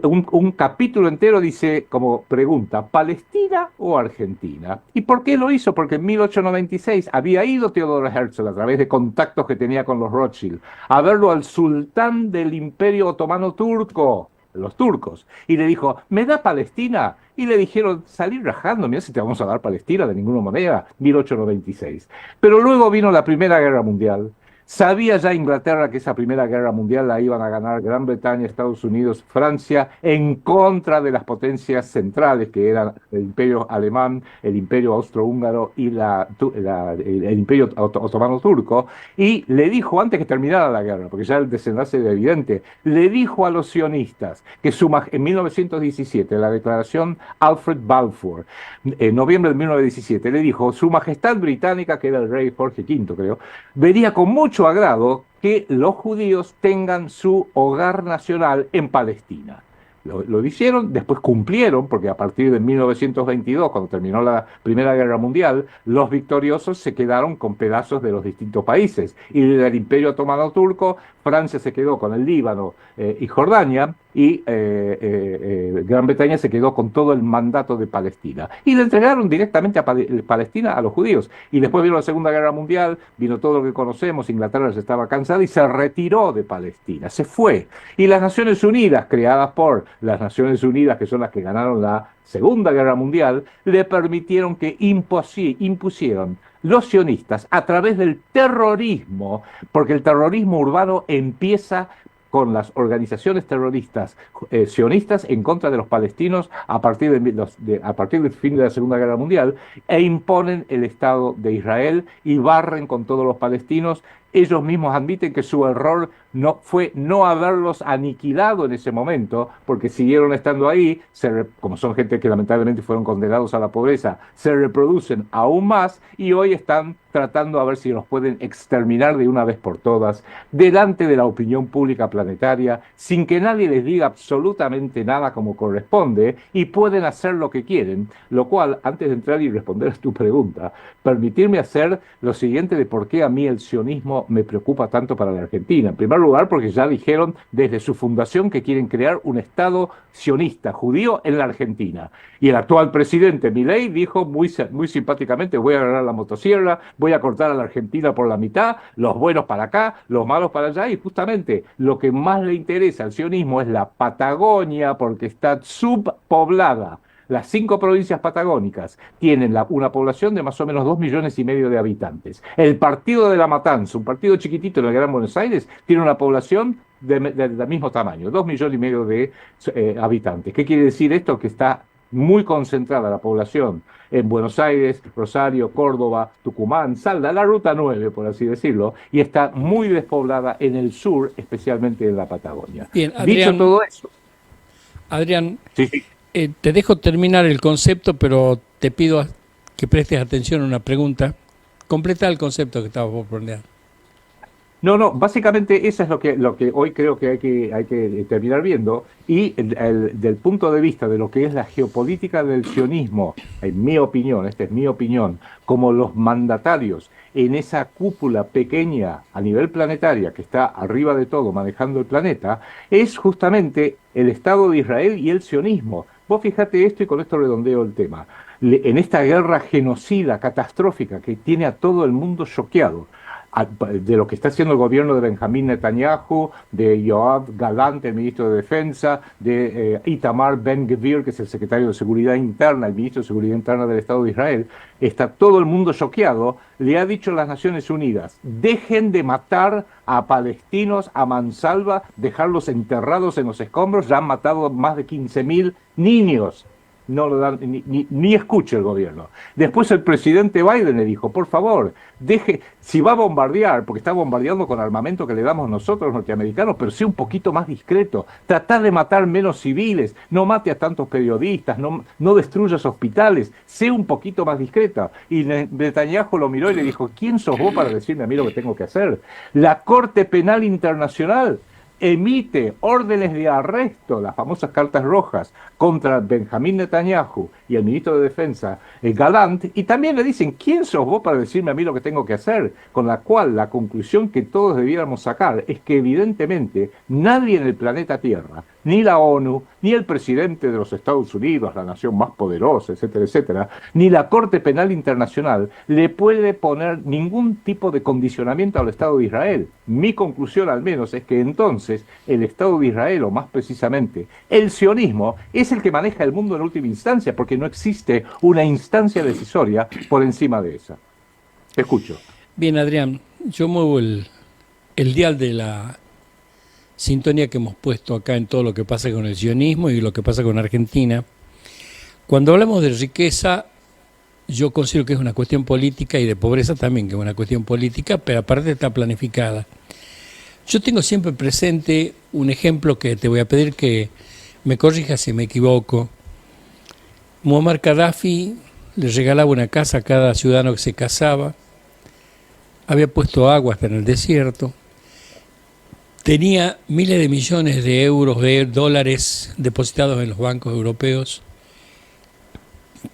Un capítulo entero dice, como pregunta, ¿Palestina o Argentina? ¿Y por qué lo hizo? Porque en 1896 había ido Theodor Herzl, a través de contactos que tenía con los Rothschild, a verlo al sultán del Imperio Otomano Turco, los turcos, y le dijo, ¿me da Palestina? Y le dijeron, salir rajando, mira si te vamos a dar Palestina de ninguna manera, 1896. Pero luego vino la Primera Guerra Mundial. Sabía ya Inglaterra que esa Primera Guerra Mundial la iban a ganar Gran Bretaña, Estados Unidos, Francia, en contra de las potencias centrales, que eran el Imperio Alemán, el Imperio Austrohúngaro y el Imperio Otomano Turco, y le dijo, antes que terminara la guerra, porque ya el desenlace era evidente, le dijo a los sionistas que en 1917, la declaración Alfred Balfour, en noviembre de 1917, le dijo, Su Majestad Británica, que era el rey Jorge V, creo, vería con mucho agrado que los judíos tengan su hogar nacional en Palestina. Lo hicieron, después cumplieron, porque a partir de 1922, cuando terminó la Primera Guerra Mundial, los victoriosos se quedaron con pedazos de los distintos países. Y del Imperio Otomano Turco, Francia se quedó con el Líbano y Jordania, y Gran Bretaña se quedó con todo el mandato de Palestina. Y le entregaron directamente a Palestina a los judíos. Y después vino la Segunda Guerra Mundial, vino todo lo que conocemos, Inglaterra ya estaba cansada y se retiró de Palestina, se fue. Y las Naciones Unidas, creadas por las Naciones Unidas, que son las que ganaron la Segunda Guerra Mundial, le permitieron que impusieron los sionistas a través del terrorismo, porque el terrorismo urbano empieza con las organizaciones terroristas sionistas en contra de los palestinos a partir del fin de la Segunda Guerra Mundial, e imponen el Estado de Israel y barren con todos los palestinos. Ellos mismos admiten que su error fue no haberlos aniquilado en ese momento, porque siguieron estando ahí, como son gente que lamentablemente fueron condenados a la pobreza, se reproducen aún más y hoy están tratando a ver si los pueden exterminar de una vez por todas, delante de la opinión pública planetaria, sin que nadie les diga absolutamente nada como corresponde, y pueden hacer lo que quieren, lo cual, antes de entrar y responder a tu pregunta, permitirme hacer lo siguiente de por qué a mí el sionismo no me preocupa tanto para la Argentina. En primer lugar, porque ya dijeron desde su fundación que quieren crear un Estado sionista judío en la Argentina. Y el actual presidente Milei dijo muy simpáticamente: voy a agarrar la motosierra, voy a cortar a la Argentina por la mitad, los buenos para acá, los malos para allá, y justamente lo que más le interesa al sionismo es la Patagonia, porque está subpoblada. Las 5 provincias patagónicas tienen una población de más o menos 2,5 millones de habitantes. El partido de La Matanza, un partido chiquitito en el Gran Buenos Aires, tiene una población del mismo tamaño, 2,5 millones de habitantes. ¿Qué quiere decir esto? Que está muy concentrada la población en Buenos Aires, Rosario, Córdoba, Tucumán, Salta, la Ruta 9, por así decirlo, y está muy despoblada en el sur, especialmente en la Patagonia. Bien, Adrián, dicho todo eso, Adrián, sí, sí. Te dejo terminar el concepto, pero te pido que prestes atención a una pregunta. Completa el concepto que estabas por poner. No, básicamente eso es lo que hoy creo que hay que terminar viendo, y del punto de vista de lo que es la geopolítica del sionismo, en mi opinión, esta es mi opinión, como los mandatarios en esa cúpula pequeña a nivel planetaria que está arriba de todo manejando el planeta, es justamente el Estado de Israel y el sionismo. Vos fíjate esto, y con esto redondeo el tema. En esta guerra genocida, catastrófica, que tiene a todo el mundo choqueado, de lo que está haciendo el gobierno de Benjamín Netanyahu, de Yoav Gallant, el ministro de Defensa, de Itamar Ben-Gvir, que es el secretario de Seguridad Interna, el ministro de Seguridad Interna del Estado de Israel, está todo el mundo choqueado. Le ha dicho a las Naciones Unidas: dejen de matar a palestinos a mansalva, dejarlos enterrados en los escombros. Ya han matado más de 15.000 niños. No lo dan, ni escucha el gobierno. Después el presidente Biden le dijo: por favor, si va a bombardear, porque está bombardeando con armamento que le damos nosotros los norteamericanos, pero sea un poquito más discreto, tratar de matar menos civiles, no mate a tantos periodistas, no destruyas hospitales, sea un poquito más discreta. Y Netanyahu lo miró y le dijo: ¿quién sos vos para decirme a mí lo que tengo que hacer? La Corte Penal Internacional emite órdenes de arresto, las famosas cartas rojas, contra Benjamín Netanyahu y el ministro de Defensa, Gallant, y también le dicen: ¿quién sos vos para decirme a mí lo que tengo que hacer? Con la cual la conclusión que todos debiéramos sacar es que evidentemente nadie en el planeta Tierra, ni la ONU, ni el presidente de los Estados Unidos, la nación más poderosa, etcétera, etcétera, ni la Corte Penal Internacional le puede poner ningún tipo de condicionamiento al Estado de Israel. Mi conclusión, al menos, es que entonces el Estado de Israel, o más precisamente el sionismo, es el que maneja el mundo en última instancia, porque no existe una instancia decisoria por encima de esa. Te escucho. Bien, Adrián, yo muevo el dial de la sintonía que hemos puesto acá en todo lo que pasa con el sionismo y lo que pasa con Argentina. Cuando hablamos de riqueza, yo considero que es una cuestión política, y de pobreza también, que es una cuestión política, pero aparte está planificada. Yo tengo siempre presente un ejemplo que te voy a pedir que me corrijas si me equivoco. Muammar Gaddafi le regalaba una casa a cada ciudadano que se casaba, había puesto agua hasta en el desierto, tenía miles de millones de euros, de dólares depositados en los bancos europeos,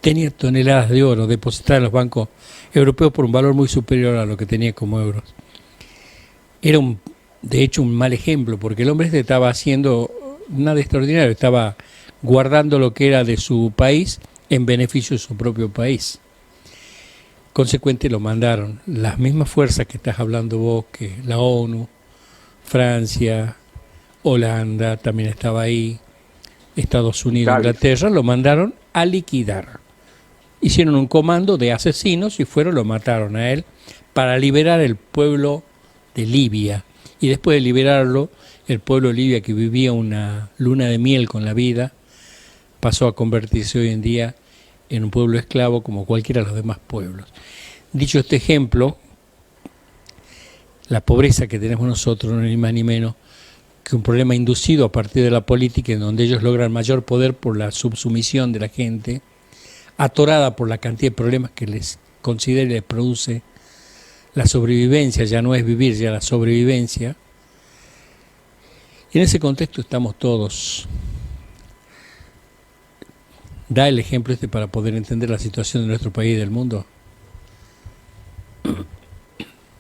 tenía toneladas de oro depositadas en los bancos europeos por un valor muy superior a lo que tenía como euros. Era de hecho un mal ejemplo, porque el hombre estaba haciendo nada extraordinario, estaba guardando lo que era de su país en beneficio de su propio país. Consecuente, lo mandaron las mismas fuerzas que estás hablando vos, que la ONU, Francia, Holanda también estaba ahí, Estados Unidos, Inglaterra, lo mandaron a liquidar. Hicieron un comando de asesinos y lo mataron a él para liberar el pueblo de Libia. Y después de liberarlo, el pueblo de Libia, que vivía una luna de miel con la vida, pasó a convertirse hoy en día en un pueblo esclavo como cualquiera de los demás pueblos. Dicho este ejemplo, la pobreza que tenemos nosotros no es ni más ni menos que un problema inducido a partir de la política, en donde ellos logran mayor poder por la subsumisión de la gente, atorada por la cantidad de problemas que les considera y les produce la sobrevivencia. Ya no es vivir, ya la sobrevivencia. Y en ese contexto estamos todos. Da el ejemplo para poder entender la situación de nuestro país y del mundo.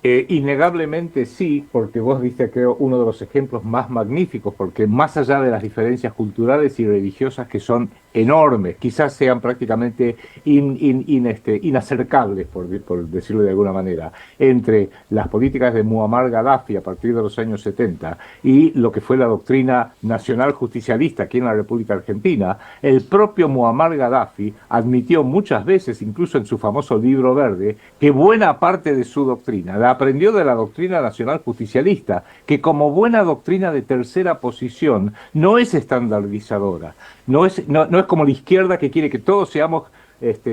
Innegablemente sí, porque vos diste, creo, uno de los ejemplos más magníficos, porque más allá de las diferencias culturales y religiosas que son enormes, quizás sean prácticamente inacercables, por decirlo de alguna manera, entre las políticas de Muammar Gaddafi a partir de los años 70 y lo que fue la doctrina nacional justicialista aquí en la República Argentina, el propio Muammar Gaddafi admitió muchas veces, incluso en su famoso libro verde, que buena parte de su doctrina la aprendió de la doctrina nacional justicialista, que como buena doctrina de tercera posición no es estandarizadora, no es como la izquierda que quiere que todos seamos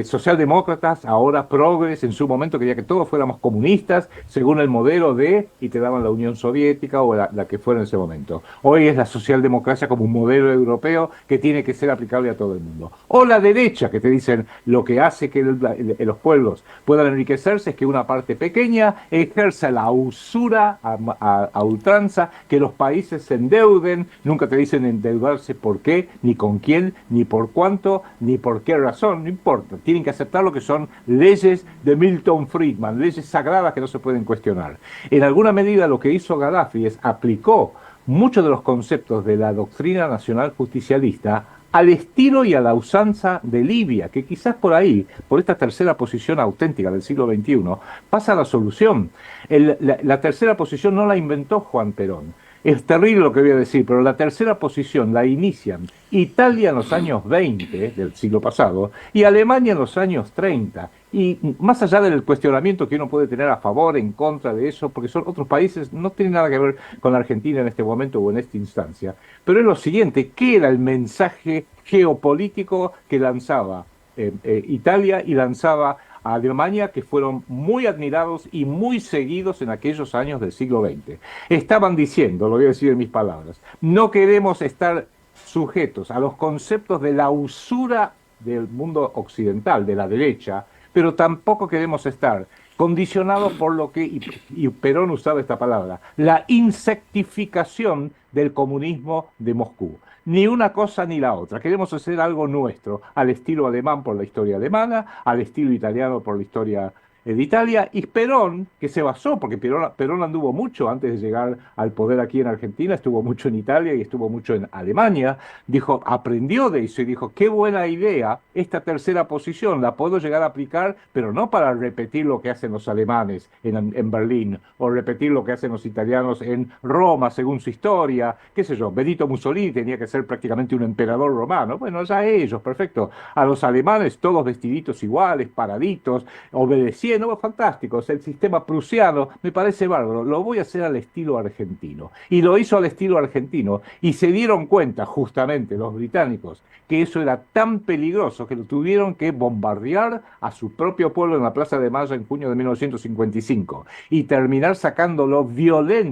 socialdemócratas, ahora progres, en su momento quería que todos fuéramos comunistas, según el modelo de, y te daban la Unión Soviética o la que fuera en ese momento. Hoy es la socialdemocracia como un modelo europeo que tiene que ser aplicable a todo el mundo. O la derecha, que te dicen lo que hace que los pueblos puedan enriquecerse es que una parte pequeña ejerza la usura a ultranza, que los países se endeuden, nunca te dicen endeudarse por qué, ni con quién, ni por cuánto, ni por qué razón, no importa. Tienen que aceptar lo que son leyes de Milton Friedman, leyes sagradas que no se pueden cuestionar. En alguna medida lo que hizo Gaddafi es aplicó muchos de los conceptos de la doctrina nacional justicialista al estilo y a la usanza de Libia, que quizás por ahí, por esta tercera posición auténtica del siglo XXI, pasa la solución. La tercera posición no la inventó Juan Perón. Es terrible lo que voy a decir, pero la tercera posición la inician Italia en los años 20 del siglo pasado y Alemania en los años 30. Y más allá del cuestionamiento que uno puede tener a favor, en contra de eso, porque son otros países, no tiene nada que ver con la Argentina en este momento o en esta instancia, pero es lo siguiente, ¿qué era el mensaje geopolítico que lanzaba Italia y lanzaba a Alemania, que fueron muy admirados y muy seguidos en aquellos años del siglo XX? Estaban diciendo, lo voy a decir en mis palabras, no queremos estar sujetos a los conceptos de la usura del mundo occidental, de la derecha, pero tampoco queremos estar condicionados por lo que, y Perón usaba esta palabra, la insectificación del comunismo de Moscú. Ni una cosa ni la otra. Queremos hacer algo nuestro, al estilo alemán por la historia alemana, al estilo italiano por la historia de Italia, y Perón, que se basó, porque Perón anduvo mucho antes de llegar al poder aquí en Argentina, estuvo mucho en Italia y estuvo mucho en Alemania, dijo, aprendió de eso y dijo, qué buena idea, esta tercera posición la puedo llegar a aplicar, pero no para repetir lo que hacen los alemanes en Berlín, o repetir lo que hacen los italianos en Roma, según su historia, qué sé yo, Benito Mussolini tenía que ser prácticamente un emperador romano, bueno, ya ellos, perfecto, a los alemanes todos vestiditos iguales, paraditos, obedeciendo, fantásticos, el sistema prusiano, me parece bárbaro, lo voy a hacer al estilo argentino. Y lo hizo al estilo argentino, y se dieron cuenta, justamente, los británicos, que eso era tan peligroso que lo tuvieron que bombardear a su propio pueblo en la Plaza de Mayo en junio de 1955, y terminar sacándolo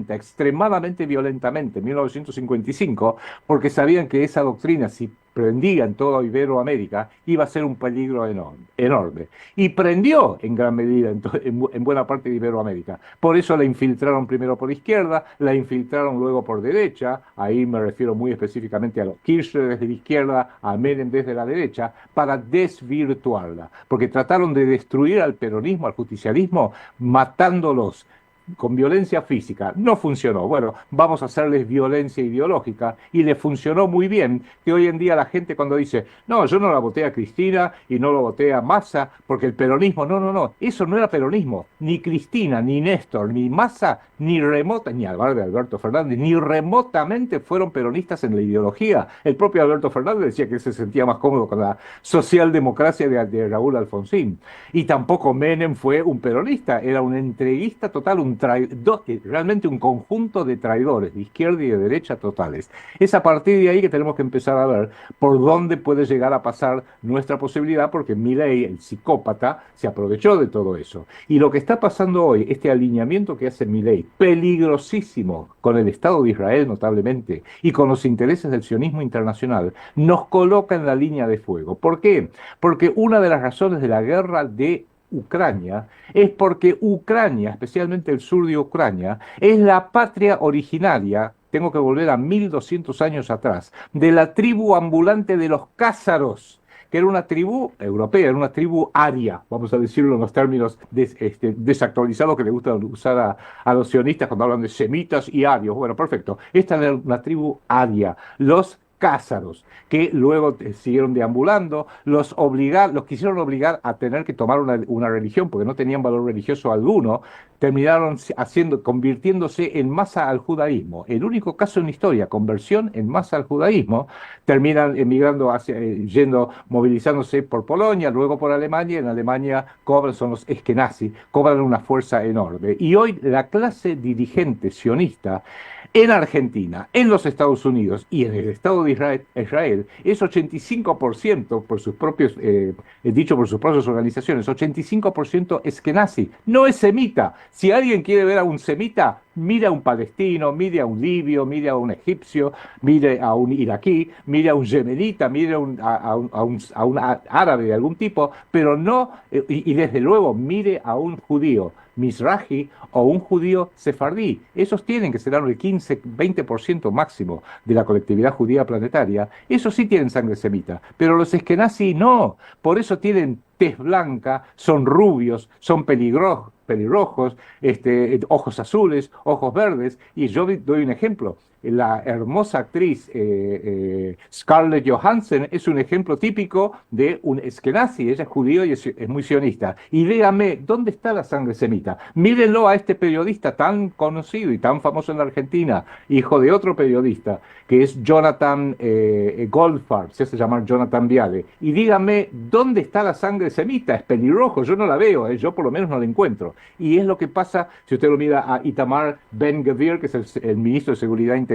extremadamente violentamente, en 1955, porque sabían que esa doctrina, si prendía en toda Iberoamérica, iba a ser un peligro enorme. Y prendió en gran medida en buena parte de Iberoamérica. Por eso la infiltraron primero por izquierda, la infiltraron luego por derecha, ahí me refiero muy específicamente a los Kirchner desde la izquierda, a Menem desde la derecha, para desvirtuarla. Porque trataron de destruir al peronismo, al justicialismo, matándolos con violencia física. No funcionó. Bueno, vamos a hacerles violencia ideológica, y le funcionó muy bien, que hoy en día la gente cuando dice, no, yo no la voté a Cristina y no lo voté a Massa porque el peronismo, no, eso no era peronismo. Ni Cristina, ni Néstor, ni Massa, ni Alberto Fernández, ni remotamente fueron peronistas en la ideología. El propio Alberto Fernández decía que se sentía más cómodo con la socialdemocracia de Raúl Alfonsín. Y tampoco Menem fue un peronista, era un entreguista total, realmente un conjunto de traidores, de izquierda y de derecha totales. Es a partir de ahí que tenemos que empezar a ver por dónde puede llegar a pasar nuestra posibilidad, porque Milei, el psicópata, se aprovechó de todo eso. Y lo que está pasando hoy, este alineamiento que hace Milei, peligrosísimo con el Estado de Israel notablemente, y con los intereses del sionismo internacional, nos coloca en la línea de fuego. ¿Por qué? Porque una de las razones de la guerra de Ucrania es porque Ucrania, especialmente el sur de Ucrania, es la patria originaria, tengo que volver a 1200 años atrás, de la tribu ambulante de los cázaros, que era una tribu europea, era una tribu aria, vamos a decirlo en los términos desactualizados que le gusta usar a los sionistas cuando hablan de semitas y arios. Bueno, perfecto. Esta era una tribu aria, los cázaros, que luego siguieron deambulando, los quisieron obligar a tener que tomar una religión, porque no tenían valor religioso alguno, terminaron convirtiéndose en masa al judaísmo. El único caso en la historia, conversión en masa al judaísmo, terminan emigrando, movilizándose por Polonia, luego por Alemania, y en Alemania son los eskenazi, cobran una fuerza enorme. Y hoy la clase dirigente sionista en Argentina, en los Estados Unidos y en el Estado de Israel es 85%, por sus propios, dicho por sus propias organizaciones, 85% eskenazi, no es semita. Si alguien quiere ver a un semita, mire a un palestino, mire a un libio, mire a un egipcio, mire a un iraquí, mire a un yemenita, mire a un árabe de algún tipo, pero no, y desde luego mire a un judío mizrahi o un judío sefardí. Esos tienen que ser el 15-20% máximo de la colectividad judía planetaria. Esos sí tienen sangre semita, pero los eskenazi no. Por eso tienen tez blanca, son rubios, son pelirrojos, ojos azules, ojos verdes. Y yo doy un ejemplo. La hermosa actriz Scarlett Johansson es un ejemplo típico de un eskenazi. Ella es judío y es muy sionista. Y dígame, ¿dónde está la sangre semita? Mírenlo a este periodista tan conocido y tan famoso en la Argentina, hijo de otro periodista, que es Jonathan Goldfarb, se hace llamar Jonathan Viale. Y dígame, ¿dónde está la sangre semita? Es pelirrojo, yo no la veo, yo por lo menos no la encuentro. Y es lo que pasa si usted lo mira a Itamar Ben-Gvir, que es el ministro de Seguridad Interior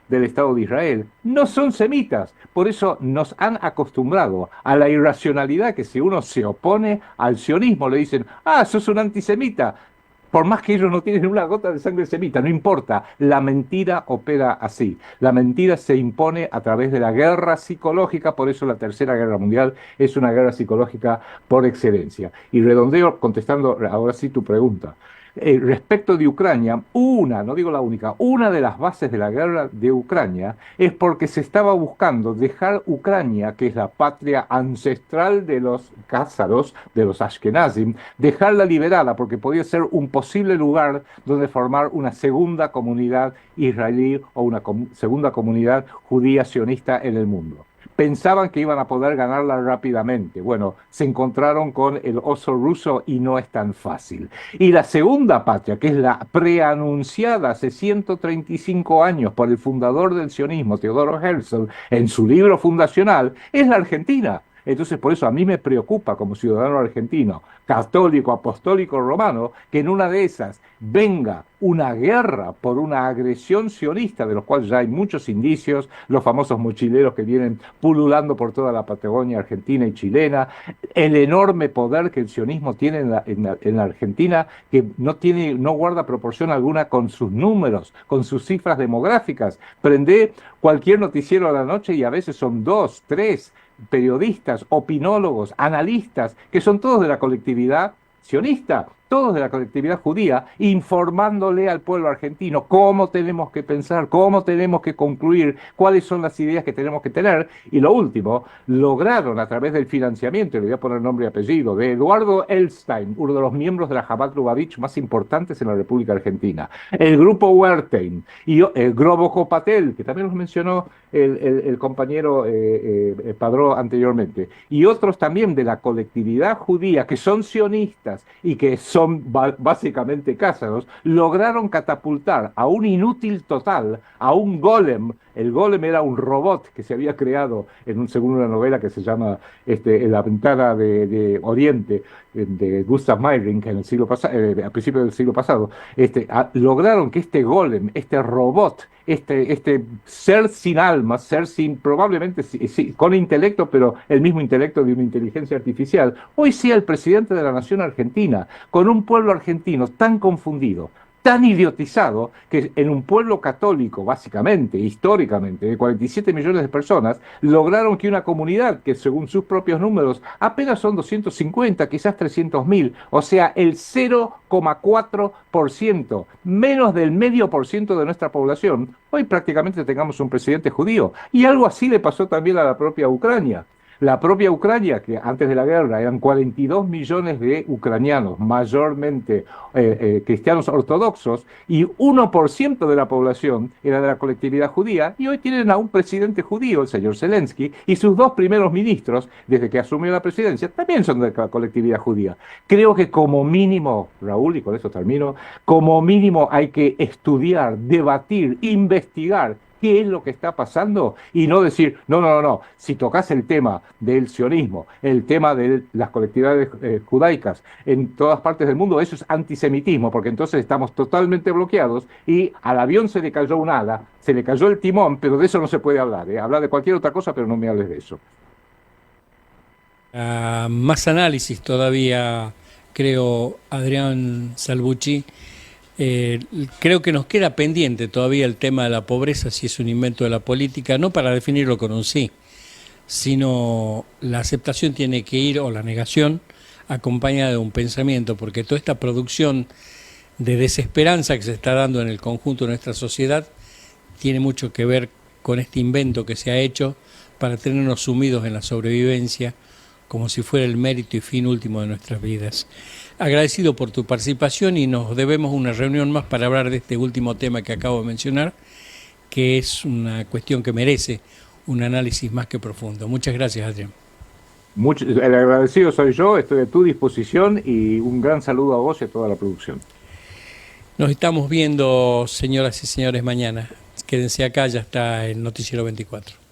del Estado de Israel. No son semitas. Por eso nos han acostumbrado a la irracionalidad que si uno se opone al sionismo le dicen, sos un antisemita. Por más que ellos no tienen una gota de sangre semita, no importa, la mentira opera así. La mentira se impone a través de la guerra psicológica, por eso la Tercera Guerra Mundial es una guerra psicológica por excelencia. Y redondeo contestando ahora sí tu pregunta. Respecto de Ucrania, no digo la única, una de las bases de la guerra de Ucrania es porque se estaba buscando dejar Ucrania, que es la patria ancestral de los cázaros, de los ashkenazim, dejarla liberada porque podía ser un posible lugar donde formar una segunda comunidad israelí o una segunda comunidad judía sionista en el mundo. Pensaban que iban a poder ganarla rápidamente. Bueno, se encontraron con el oso ruso y no es tan fácil. Y la segunda patria, que es la preanunciada hace 135 años por el fundador del sionismo, Teodoro Herzl, en su libro fundacional, es la Argentina. Entonces, por eso a mí me preocupa como ciudadano argentino, católico, apostólico, romano, que en una de esas venga una guerra por una agresión sionista, de los cuales ya hay muchos indicios, los famosos mochileros que vienen pululando por toda la Patagonia argentina y chilena, el enorme poder que el sionismo tiene en la Argentina, que no guarda proporción alguna con sus números, con sus cifras demográficas. Prende cualquier noticiero a la noche y a veces son 2, 3 periodistas, opinólogos, analistas, que son todos de la colectividad sionista, todos de la colectividad judía, informándole al pueblo argentino cómo tenemos que pensar, cómo tenemos que concluir, cuáles son las ideas que tenemos que tener. Y lo último, lograron a través del financiamiento, le voy a poner nombre y apellido, de Eduardo Elstein, uno de los miembros de la Chabad Lubavitch más importantes en la República Argentina, el grupo Wertheim y el Grobo Patel, que también los mencionó el compañero Padró anteriormente, y otros también de la colectividad judía que son sionistas y que son básicamente cázaros, lograron catapultar a un inútil total, a un golem. El golem era un robot que se había creado según una novela que se llama La ventana de Oriente, de Gustav Meyrink en el siglo a principios del siglo pasado. Lograron que este golem, este robot, este ser sin alma, probablemente con intelecto, pero el mismo intelecto de una inteligencia artificial, hoy sea el presidente de la nación argentina, con un pueblo argentino tan confundido, tan idiotizado, que en un pueblo católico, básicamente, históricamente, de 47 millones de personas, lograron que una comunidad que según sus propios números apenas son 250, quizás 300.000, o sea, el 0,4%, menos del 0,5% de nuestra población, hoy prácticamente tengamos un presidente judío. Y algo así le pasó también a la propia Ucrania. La propia Ucrania, que antes de la guerra eran 42 millones de ucranianos, mayormente cristianos ortodoxos, y 1% de la población era de la colectividad judía, y hoy tienen a un presidente judío, el señor Zelensky, y sus dos primeros ministros, desde que asumió la presidencia, también son de la colectividad judía. Creo que como mínimo, Raúl, y con eso termino, como mínimo hay que estudiar, debatir, investigar qué es lo que está pasando y no decir, no, si tocas el tema del sionismo, el tema de las colectividades judaicas en todas partes del mundo, eso es antisemitismo, porque entonces estamos totalmente bloqueados y al avión se le cayó un ala, se le cayó el timón, pero de eso no se puede hablar, ¿eh? Hablar de cualquier otra cosa, pero no me hables de eso. Más análisis todavía, creo, Adrián Salvucci. Creo que nos queda pendiente todavía el tema de la pobreza, si es un invento de la política, no para definirlo con un sí, sino la aceptación tiene que ir, o la negación, acompañada de un pensamiento, porque toda esta producción de desesperanza que se está dando en el conjunto de nuestra sociedad tiene mucho que ver con este invento que se ha hecho para tenernos sumidos en la sobrevivencia, como si fuera el mérito y fin último de nuestras vidas. Agradecido por tu participación y nos debemos una reunión más para hablar de este último tema que acabo de mencionar, que es una cuestión que merece un análisis más que profundo. Muchas gracias, Adrián. El agradecido soy yo, estoy a tu disposición y un gran saludo a vos y a toda la producción. Nos estamos viendo, señoras y señores, mañana. Quédense acá, ya está el Noticiero 24.